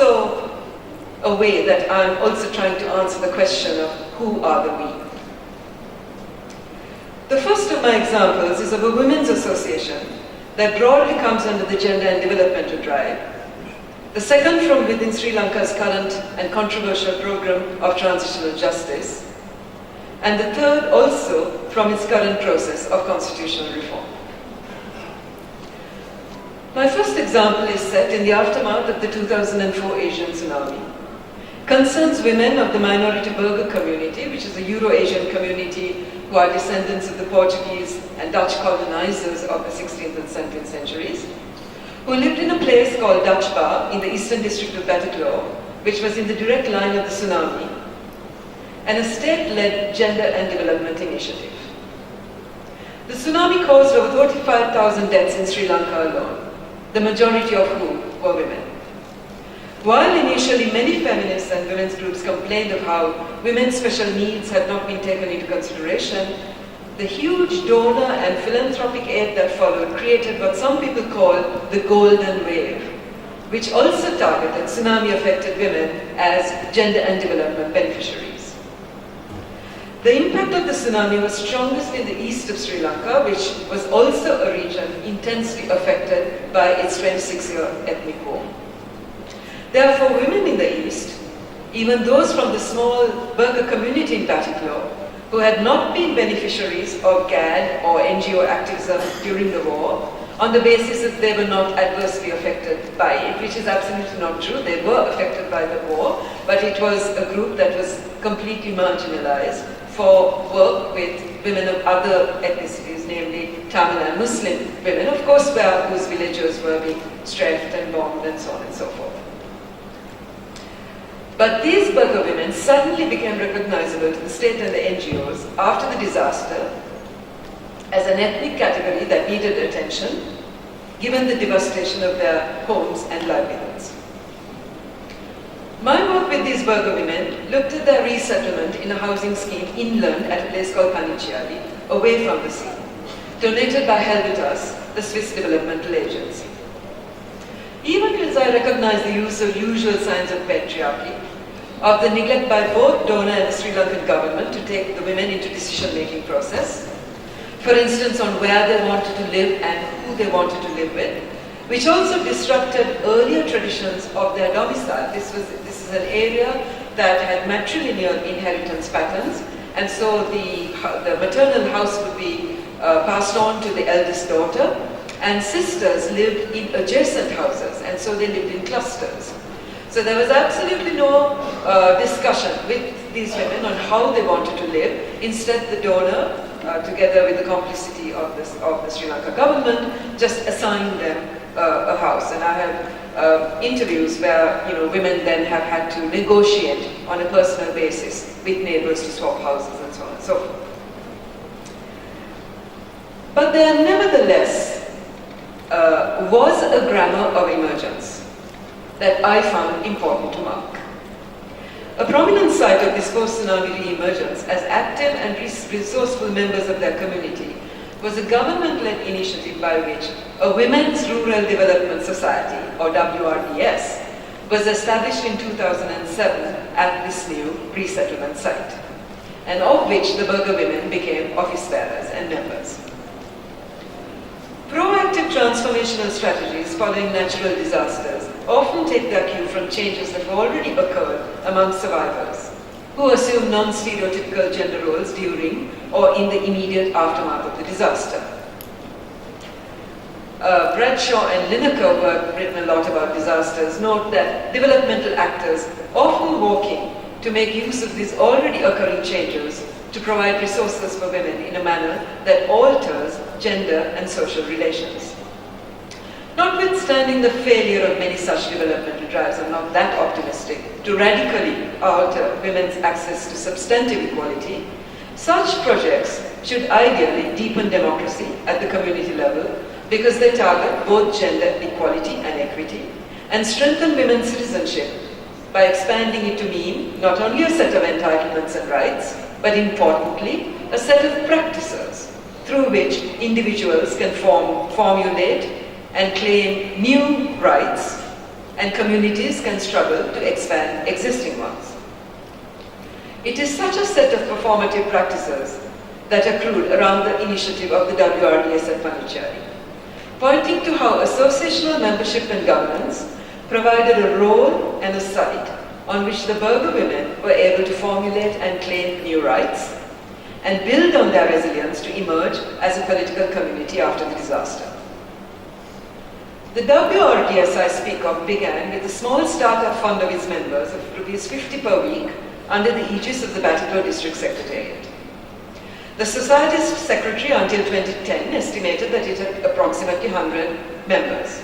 also a way that I'm also trying to answer the question of who are the we. The first of my examples is of a women's association that broadly comes under the Gender and Developmental Drive. The second from within Sri Lanka's current and controversial program of transitional justice. And the third also from its current process of constitutional reform. My first example is set in the aftermath of the 2004 Asian tsunami. Concerns women of the minority Burgher community, which is a Euro-Asian community who are descendants of the Portuguese and Dutch colonizers of the 16th and 17th centuries, who lived in a place called Dutch Bar in the eastern district of Batticaloa, which was in the direct line of the tsunami, and a state-led gender and development initiative. The tsunami caused over 35,000 deaths in Sri Lanka alone, the majority of whom were women. While initially many feminists and women's groups complained of how women's special needs had not been taken into consideration, the huge donor and philanthropic aid that followed created what some people call the golden wave, which also targeted tsunami-affected women as gender and development beneficiaries. The impact of the tsunami was strongest in the east of Sri Lanka, which was also a region intensely affected by its 26-year ethnic war. Therefore, women in the east, even those from the small Burgher community in Batticaloa, who had not been beneficiaries of GAD or NGO activism during the war, on the basis that they were not adversely affected by it, which is absolutely not true. They were affected by the war, but it was a group that was completely marginalized for work with women of other ethnicities, namely Tamil and Muslim women, of course, whose villages were being strafed and bombed and so on and so forth. But these Burgher women suddenly became recognizable to the state and the NGOs after the disaster as an ethnic category that needed attention, given the devastation of their homes and livelihoods. My work with these Burgher women looked at their resettlement in a housing scheme inland at a place called Panichiali, away from the sea, donated by Helvetas, the Swiss developmental agency. Even as I recognize the use of usual signs of patriarchy, of the neglect by both donor and the Sri Lankan government to take the women into decision-making process, for instance on where they wanted to live and who they wanted to live with, which also disrupted earlier traditions of their domicile. This is an area that had matrilineal inheritance patterns, and so the maternal house would be passed on to the eldest daughter, and sisters lived in adjacent houses, and so they lived in clusters. So there was absolutely no discussion with these women on how they wanted to live. Instead, the donor, together with the complicity of the Sri Lanka government, just assigned them a house. And I have interviews where women then have had to negotiate on a personal basis with neighbors to swap houses and so on and so forth. But there nevertheless was a grammar of emergence that I found important to mark. A prominent site of this post-tsunami re-emergence as active and resourceful members of their community was a government-led initiative by which a Women's Rural Development Society, or WRDS, was established in 2007 at this new resettlement site, and of which the Burgher women became office bearers and members. Proactive transformational strategies following natural disasters often take their cue from changes that have already occurred among survivors, who assume non-stereotypical gender roles during or in the immediate aftermath of the disaster. Bradshaw and Lineker, who have written a lot about disasters, note that developmental actors often walk in to make use of these already occurring changes to provide resources for women in a manner that alters gender and social relations. Notwithstanding the failure of many such developmental drives, I'm not that optimistic, to radically alter women's access to substantive equality, such projects should ideally deepen democracy at the community level because they target both gender equality and equity and strengthen women's citizenship by expanding it to mean not only a set of entitlements and rights, but importantly, a set of practices through which individuals can formulate and claim new rights and communities can struggle to expand existing ones. It is such a set of performative practices that accrued around the initiative of the WRDS at Pondicherry, pointing to how associational membership and governance provided a role and a site on which the Burgher women were able to formulate and claim new rights and build on their resilience to emerge as a political community after the disaster. The WRDS I speak of began with a small startup fund of its members of ₹50 per week under the aegis of the Batticaloa District Secretariat. The Society's secretary until 2010 estimated that it had approximately 100 members.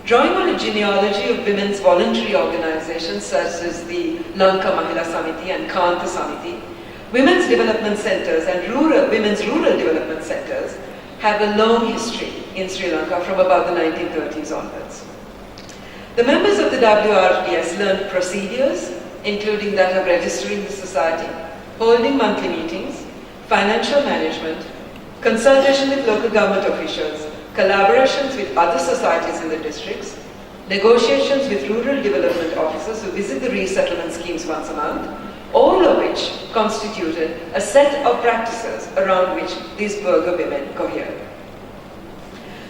Drawing on a genealogy of women's voluntary organizations such as the Lanka Mahila Samiti and Kanta Samiti, women's development centers and women's rural development centers have a long history in Sri Lanka from about the 1930s onwards. The members of the WRDS learned procedures, including that of registering the society, holding monthly meetings, financial management, consultation with local government officials, collaborations with other societies in the districts, negotiations with rural development officers who visit the resettlement schemes once a month, all of which constituted a set of practices around which these Burgher women cohered.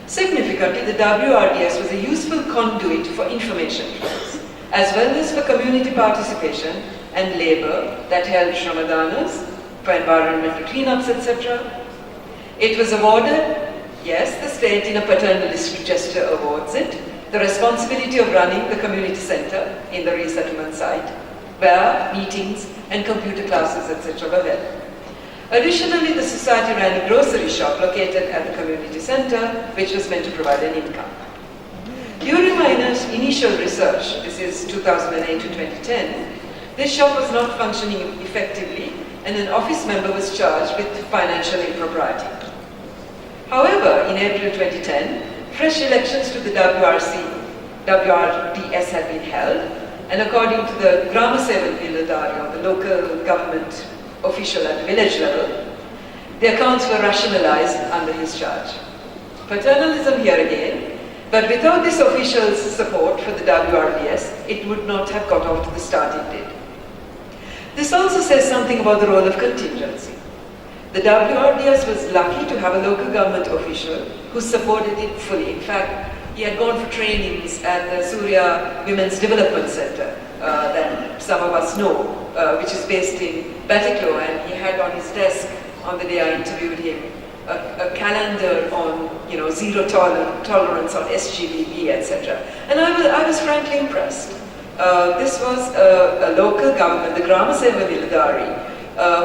Significantly, the WRDS was a useful conduit for information flows, as well as for community participation and labor that held Shramaдаnas, for environmental cleanups, etc. It was awarded, yes, the state in a paternalist gesture awards it, the responsibility of running the community center in the resettlement site, where meetings and computer classes, etc. were held. Additionally, the society ran a grocery shop located at the community center, which was meant to provide an income. During my initial research, this is 2008 to 2010, this shop was not functioning effectively, and an office member was charged with financial impropriety. However, in April 2010, fresh elections to the WRDS had been held, and according to the Grama Sevan Viladari, the local government official at the village level, the accounts were rationalized under his charge. Paternalism here again, but without this official's support for the WRDS, it would not have got off to the start it did. This also says something about the role of contingency. The WRDS was lucky to have a local government official who supported it fully. In fact, he had gone for trainings at the Surya Women's Development Center that some of us know, which is based in Batticaloa, and he had on his desk on the day I interviewed him a calendar on zero tolerance on SGBB, etc. And I was frankly impressed. This was a local government, the Grama Seva Viladari,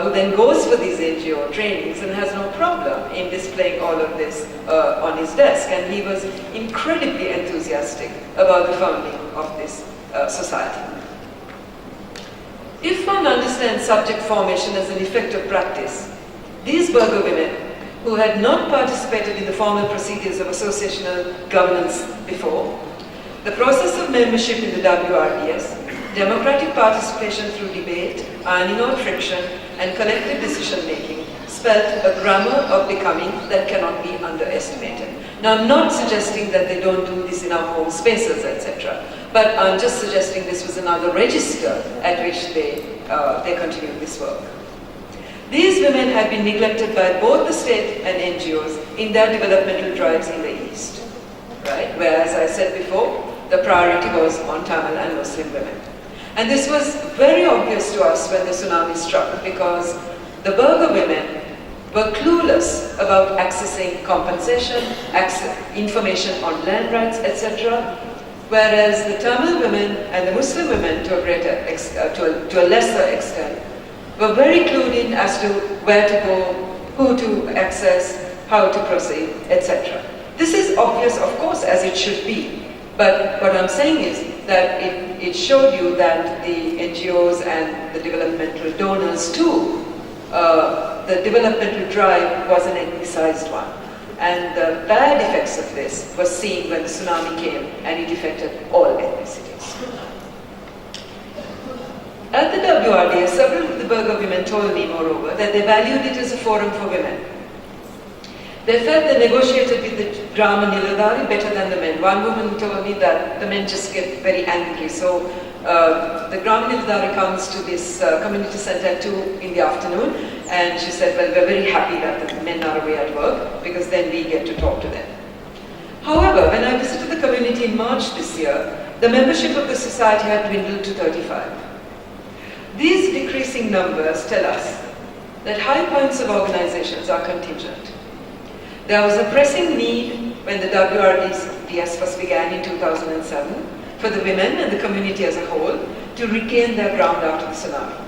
who then goes for these NGO trainings and has no problem in displaying all of this on his desk. And he was incredibly enthusiastic about the founding of this society. If one understands subject formation as an effective practice, these Burgher women, who had not participated in the formal procedures of associational governance before, the process of membership in the WRDS, democratic participation through debate, ironing out friction, and collective decision-making spelt a grammar of becoming that cannot be underestimated. Now, I'm not suggesting that they don't do this in our home spaces, etc., but I'm just suggesting this was another register at which they continued this work. These women had been neglected by both the state and NGOs in their developmental drives in the East, right? Where, as I said before, the priority was on Tamil and Muslim women. And this was very obvious to us when the tsunami struck, because the Burgher women were clueless about accessing compensation, information on land rights, etc., whereas the Tamil women and the Muslim women, to a lesser extent, were very clued in as to where to go, who to access, how to proceed, etc. This is obvious, of course, as it should be. But what I'm saying is that it showed you that the NGOs and the developmental donors too, the developmental drive was an ethnicized one. And the bad effects of this were seen when the tsunami came and it affected all ethnicities. At the WRDS, several of the Burgher women told me, moreover, that they valued it as a forum for women. They felt they negotiated with the Grama Niladari better than the men. One woman told me that the men just get very angry. So the Grama Niladari comes to this community center at 2 in the afternoon, and she said, well, we're very happy that the men are away at work because then we get to talk to them. However, when I visited the community in March this year, the membership of the society had dwindled to 35. These decreasing numbers tell us that high points of organizations are contingent. There was a pressing need when the WRDS first began in 2007 for the women and the community as a whole to regain their ground after the tsunami.